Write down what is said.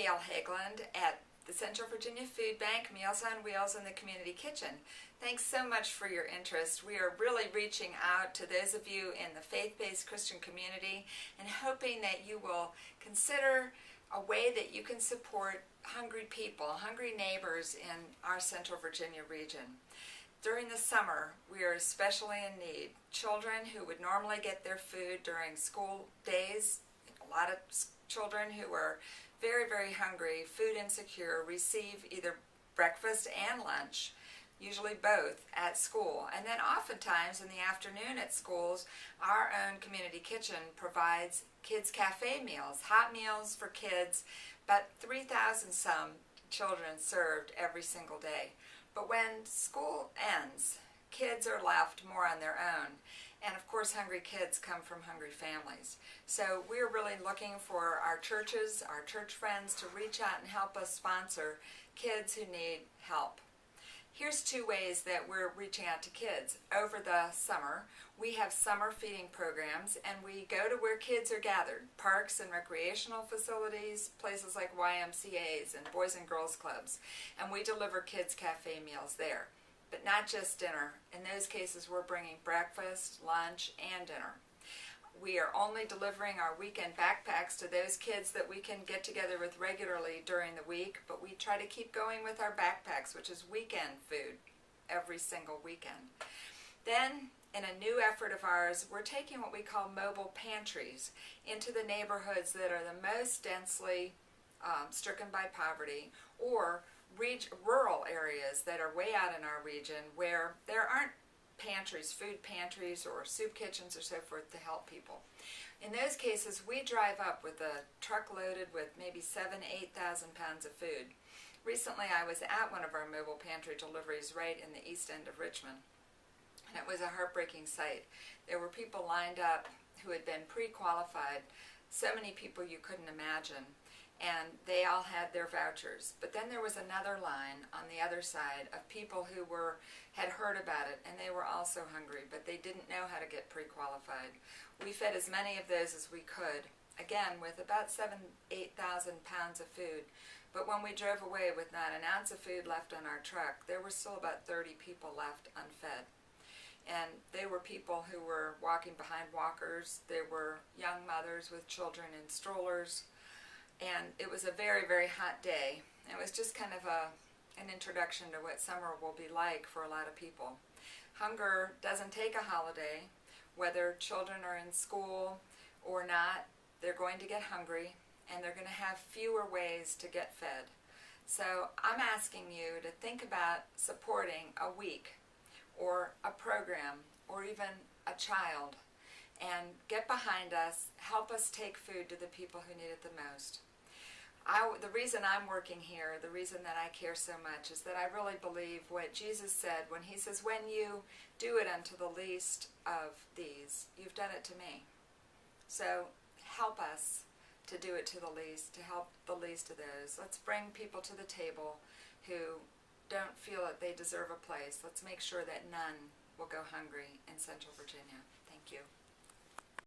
Gail Hageland at the Central Virginia Food Bank, Meals on Wheels, and the Community Kitchen. Thanks so much for your interest. We are really reaching out to those of you in the faith-based Christian community and hoping that you will consider a way that you can support hungry people, hungry neighbors in our Central Virginia region. During the summer, we are especially in need. Children who would normally get their food during school days, a lot of children who are very, very hungry, food insecure, receive either breakfast and lunch, usually both, at school. And then oftentimes in the afternoon at schools, our own community kitchen provides kids' cafe meals, hot meals for kids, about 3,000 some children served every single day. But when school ends, kids are left more on their own. And of course, hungry kids come from hungry families. So we're really looking for our churches, our church friends, to reach out and help us sponsor kids who need help. Here's two ways that we're reaching out to kids. Over the summer, we have summer feeding programs, and we go to where kids are gathered, parks and recreational facilities, places like YMCAs and Boys and Girls Clubs, and we deliver kids' cafe meals there. But not just dinner. In those cases, we're bringing breakfast, lunch, and dinner. We are only delivering our weekend backpacks to those kids that we can get together with regularly during the week, but we try to keep going with our backpacks, which is weekend food every single weekend. Then, in a new effort of ours, we're taking what we call mobile pantries into the neighborhoods that are the most densely stricken by poverty, or rural areas that are way out in our region where there aren't pantries, food pantries or soup kitchens or so forth to help people. In those cases, we drive up with a truck loaded with maybe 7,000 to 8,000 pounds of food. Recently, I was at one of our mobile pantry deliveries right in the east end of Richmond, and it was a heartbreaking sight. There were people lined up who had been pre-qualified, so many people you couldn't imagine, and they all had their vouchers. But then there was another line on the other side of people who had heard about it, and they were also hungry, but they didn't know how to get pre-qualified. We fed as many of those as we could, again with about 7,000 to 8,000 pounds of food. But when we drove away with not an ounce of food left on our truck, there were still about 30 people left unfed. And they were people who were walking behind walkers. There were young mothers with children in strollers. And it was a very, very hot day. It was just kind of an introduction to what summer will be like for a lot of people. Hunger doesn't take a holiday. Whether children are in school or not, they're going to get hungry, and they're going to have fewer ways to get fed. So I'm asking you to think about supporting a week or a program or even a child, and get behind us, help us take food to the people who need it the most. The reason I'm working here, the reason that I care so much, is that I really believe what Jesus said when he says, when you do it unto the least of these, you've done it to me. So help us to do it to the least, to help the least of those. Let's bring people to the table who don't feel that they deserve a place. Let's make sure that none will go hungry in Central Virginia. Thank you.